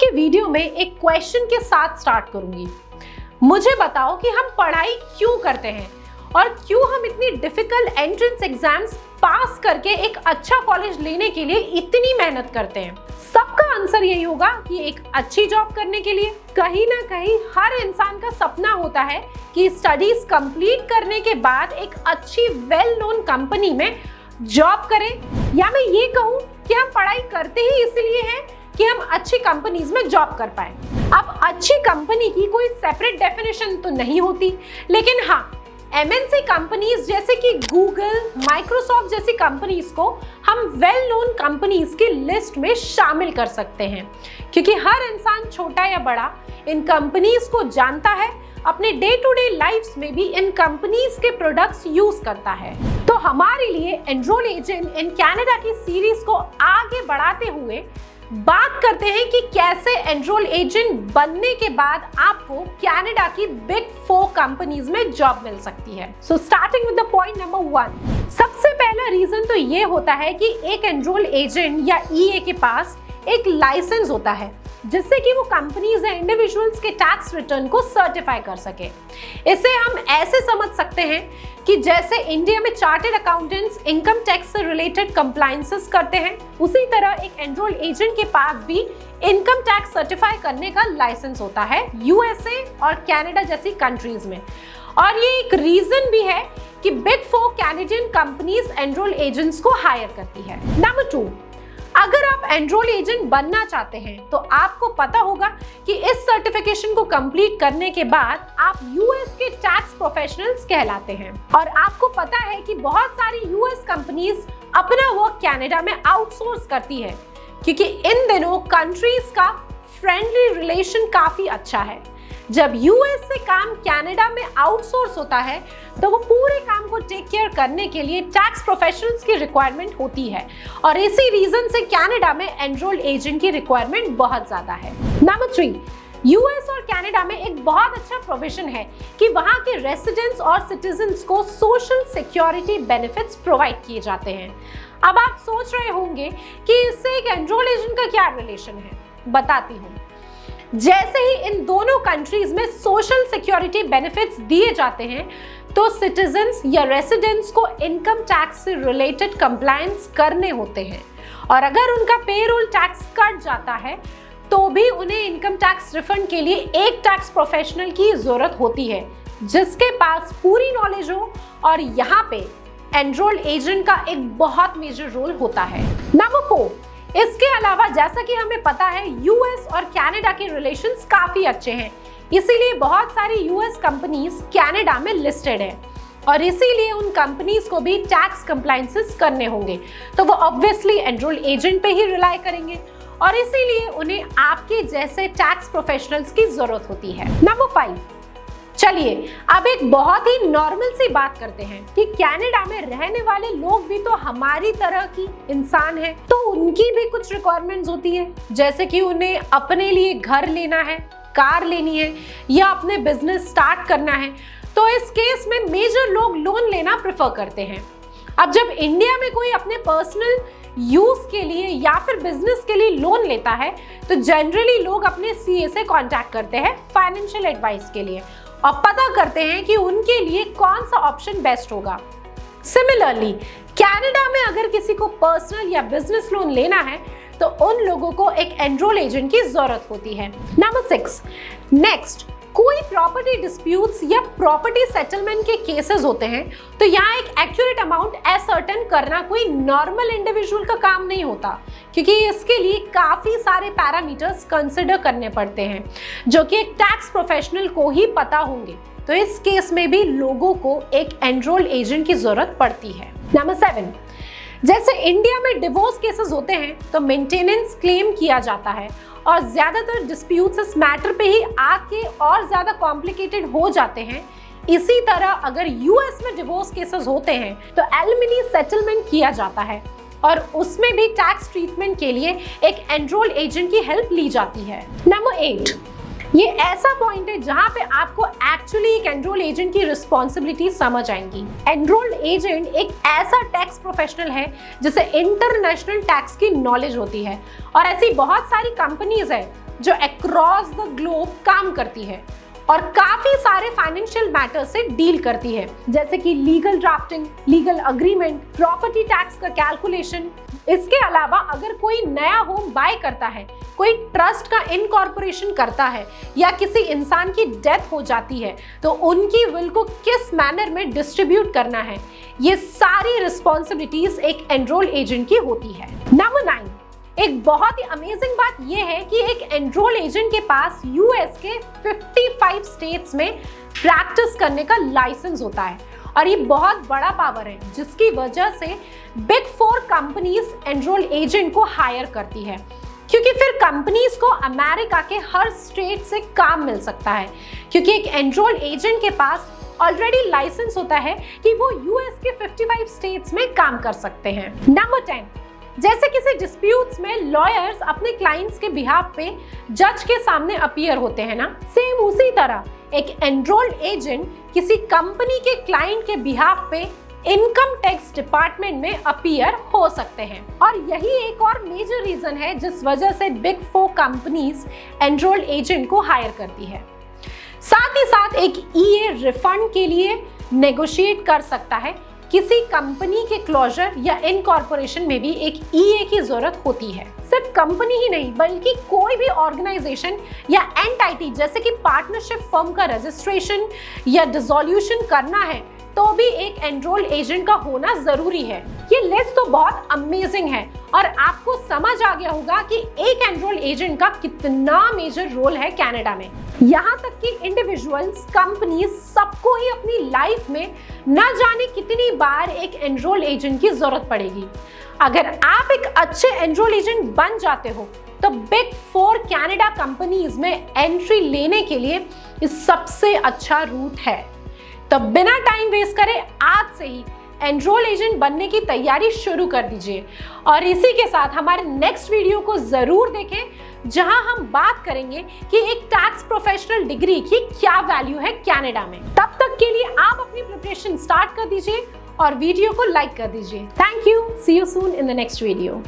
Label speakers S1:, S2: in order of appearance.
S1: ये वीडियो में एक क्वेश्चन के साथ स्टार्ट करूंगी। मुझे बताओ कि हम पढ़ाई क्यों करते हैं और क्यों हम इतनी डिफिकल्ट एंट्रेंस एग्जाम्स पास करके एक अच्छा कॉलेज लेने के लिए इतनी मेहनत करते हैं। सबका आंसर यही होगा कि एक अच्छी जॉब करने के लिए। कहीं ना कहीं हर इंसान का सपना होता है कि स्टडीज कंप्लीट करने के बाद एक अच्छी वेल नोन कंपनी में जॉब करें, या मैं ये कहूँ कि हम पढ़ाई करते ही इसलिए हैं कि हम अच्छी कंपनीज में जॉब कर पाए। अब अच्छी कंपनी की कोई सेपरेट डेफिनेशन तो नहीं होती, लेकिन हाँ, एमएनसी कंपनीज जैसे कि गूगल, माइक्रोसॉफ्ट जैसी कंपनीज को हम वेल नोन कंपनीज की लिस्ट में शामिल कर सकते हैं, क्योंकि हर इंसान छोटा या बड़ा इन कंपनीज को जानता है, अपने डे टू डे लाइफ्स में भी इन कंपनीज के प्रोडक्ट्स यूज करता है। तो हमारे लिए एनरोल एजेंट इन कनाडा की सीरीज को आगे बढ़ाते हुए बात करते हैं कि कैसे एनरोल एजेंट बनने के बाद आपको कनाडा की बिग 4 कंपनीज में जॉब मिल सकती है। So starting with the point number 1, सबसे पहला रीजन तो ये होता है कि एक एनरोल एजेंट या ईए के पास एक लाइसेंस होता है जिससे कि वो कंपनीज या इंडिविजुअल्स के टैक्स रिटर्न को सर्टिफाई कर सके। इसे हम ऐसे समझ सकते हैं कि जैसे इंडिया में चार्टर्ड अकाउंटेंट्स इनकम टैक्स से रिलेटेड कंप्लायंसेस करते हैं, उसी तरह एक एनरोल एजेंट के पास भी इनकम टैक्स सर्टिफाई करने का लाइसेंस होता है यूएसए और कनाडा जैसी कंट्रीज में। और ये एक रीजन भी है कि big 4 Canadian companies enrol agents को हायर करती है। नंबर 2, अगर आप एनरोल एजेंट बनना चाहते हैं तो आपको पता होगा कि इस सर्टिफिकेशन को कंप्लीट करने के बाद आप यूएस के टैक्स प्रोफेशनल्स कहलाते हैं। और आपको पता है कि बहुत सारी यूएस कंपनीज अपना वर्क कनाडा में आउटसोर्स करती है, क्योंकि इन दिनों कंट्रीज का फ्रेंडली रिलेशन काफी अच्छा है। जब यूएस से काम कनाडा में आउटसोर्स होता है तो वो पूरे काम को टेक केयर करने के लिए टैक्स प्रोफेशनल्स की रिक्वायरमेंट होती है, और इसी रीजन से कनाडा में एनरोल एजेंट की रिक्वायरमेंट बहुत ज्यादा है। नंबर 3, यूएस और कनाडा में एक बहुत अच्छा प्रोविजन है कि वहां के रेसिडेंट्स और सिटीजन्स को सोशल सिक्योरिटी बेनिफिट्स प्रोवाइड किए जाते हैं। अब आप सोच रहे होंगे कि इससे एक एनरोल एजेंट का क्या रिलेशन है, बताती हूँ। जैसे ही इन दोनों कंट्रीज में सोशल सिक्योरिटी बेनिफिट्स दिए जाते हैं तो सिटीजन्स या रेसिडेंट्स को इनकम टैक्स से रिलेटेड कंप्लायंस करने होते हैं, और अगर उनका पेरोल टैक्स कट जाता है तो भी उन्हें इनकम टैक्स रिफंड के लिए एक टैक्स प्रोफेशनल की जरूरत होती है जिसके पास पूरी नॉलेज हो, और यहाँ पे एनरोल एजेंट का एक बहुत मेजर रोल होता है। नंबर 4, इसके अलावा जैसा कि हमें पता है यूएस और कनाडा के रिलेशंस काफी अच्छे हैं, इसीलिए बहुत सारी यूएस कंपनीज कनाडा में लिस्टेड है, और इसीलिए उन कंपनीज को भी टैक्स कंप्लायंसेस करने होंगे, तो वो ऑब्वियसली एनरोल एजेंट पे ही रिलाई करेंगे, और इसीलिए उन्हें आपके जैसे टैक्स प्रोफेशनल्स की जरूरत होती है। नंबर 5, चलिए अब एक बहुत ही नॉर्मल सी बात करते हैं कि कनाडा में रहने वाले लोग भी तो हमारी तरह की इंसान हैं, तो उनकी भी कुछ रिक्वायरमेंट्स होती है, जैसे कि उन्हें अपने लिए घर लेना है, कार लेनी है, या अपने बिजनेस स्टार्ट करना है। तो इस केस में मेजर लोग लोन लेना प्रेफर करते हैं। अब जब इंडिया में कोई अपने पर्सनल यूज के लिए या फिर बिजनेस के लिए लोन लेता है तो जनरली लोग अपने सीए से कांटेक्ट करते हैं फाइनेंशियल एडवाइस के लिए, और पता करते हैं कि उनके लिए कौन सा ऑप्शन बेस्ट होगा। सिमिलरली कनाडा में अगर किसी को पर्सनल या बिजनेस लोन लेना है तो उन लोगों को एक एनरोल एजेंट की जरूरत होती है। नंबर 6, नेक्स्ट, कोई प्रॉपर्टी डिस्प्यूट्स या प्रॉपर्टी सेटलमेंट के केसेस होते हैं तो यहाँ एक एक्यूरेट अमाउंट असर्टेन करना कोई नॉर्मल इंडिविजुअल का काम नहीं होता, क्योंकि इसके लिए काफी सारे पैरामीटर्स कंसिडर करने पड़ते हैं जो कि एक टैक्स प्रोफेशनल को ही पता होंगे। तो इस केस में भी लोगों को एक एनरोल एजेंट की जरूरत पड़ती है। नंबर 7, जैसे इंडिया में डिवोर्स केसेस होते हैं तो मेंटेनेंस क्लेम किया जाता है, और ज्यादातर डिस्प्यूट्स इस मैटर पे ही आके और ज्यादा कॉम्प्लिकेटेड हो जाते हैं। इसी तरह अगर यूएस में डिवोर्स केसेस होते हैं तो एलिमनी सेटलमेंट किया जाता है, और उसमें भी टैक्स ट्रीटमेंट के लिए एक एनरोल एजेंट की हेल्प ली जाती है। नंबर 8, ये ऐसा पॉइंट है जहां पे आपको एक्चुअली एक एनरोल एजेंट की रिस्पॉन्सिबिलिटी समझ आएंगी। एनरोल एजेंट एक ऐसा टैक्स प्रोफेशनल है जिसे इंटरनेशनल टैक्स की नॉलेज होती है, और ऐसी बहुत सारी कंपनीज है जो अक्रॉस द ग्लोब काम करती है और काफी सारे फाइनेंशियल मैटर से डील करती है, जैसे कि legal drafting, legal agreement, property tax का कैलकुलेशन। इसके अलावा अगर कोई नया होम बाय करता है, कोई ट्रस्ट का इनकॉर्पोरेशन करता है या किसी इंसान की डेथ हो जाती है तो उनकी विल को किस मैनर में डिस्ट्रीब्यूट करना है, ये सारी रिस्पॉन्सिबिलिटीज एक एनरोल एजेंट की होती है। नंबर 9, एक बहुत ही अमेजिंग बात यह है कि एक एनरोल एजेंट के पास यूएस के 55 स्टेट्स में प्रैक्टिस करने का लाइसेंस होता है और ये बहुत बड़ा पावर है, जिसकी वजह से बिग 4 कंपनीज एनरोल एजेंट को हायर करती है, क्योंकि फिर कंपनीज को अमेरिका के हर स्टेट से काम मिल सकता है, क्योंकि एक एनरोल एजेंट के पास ऑलरेडी लाइसेंस होता है कि वो यूएस के 55 स्टेट्स में काम कर सकते हैं। नंबर 10, जैसे किसी डिस्प्यूट्स में लॉयर्स अपने क्लाइंट्स के बिहाफ पे जज के सामने अपीयर होते हैं ना, सेम उसी तरह एक एनरोल्ड एजेंट किसी कंपनी के क्लाइंट के बिहाफ पे इनकम टैक्स डिपार्टमेंट में अपीयर हो सकते हैं। और यही एक और मेजर रीजन है जिस वजह से बिग 4 कंपनीज एनरोल्ड एजेंट को हायर करती है। साथ ही साथ एक ईए रिफंड के लिए नेगोशिएट कर सकता है। किसी कंपनी के क्लोजर या इनकॉर्पोरेशन में भी एक ईए की जरूरत होती है। सिर्फ कंपनी ही नहीं बल्कि कोई भी ऑर्गेनाइजेशन या एंटिटी, जैसे कि पार्टनरशिप फर्म का रजिस्ट्रेशन या डिसोल्यूशन करना है तो भी एक एनरोल एजेंट का होना जरूरी है। ये लिस्ट तो बहुत अमेजिंग है और आपको समझ आ गया होगा कि एक एनरोल एजेंट का कितना मेजर रोल है कनाडा में। यहाँ तक कि इंडिविजुअल्स, कंपनीज, सबको ही अपनी लाइफ में न जाने कितनी बार एक एनरोल एजेंट की जरूरत पड़ेगी। अगर आप एक अच्छे एनरोल एजेंट बन जाते हो तो बिग 4 कनाडा कंपनीज में एंट्री लेने के लिए ये सबसे अच्छा रूट है। तो बिना टाइम वेस्ट करे आज से ही एनरोल एजेंट बनने की तैयारी शुरू कर दीजिए और इसी के साथ हमारे नेक्स्ट वीडियो को जरूर देखें, जहां हम बात करेंगे कि एक टैक्स प्रोफेशनल डिग्री की क्या वैल्यू है कनाडा में। तब तक के लिए आप अपनी प्रिपरेशन स्टार्ट कर दीजिए और वीडियो को लाइक कर दीजिए। Thank you, see you soon in the next video.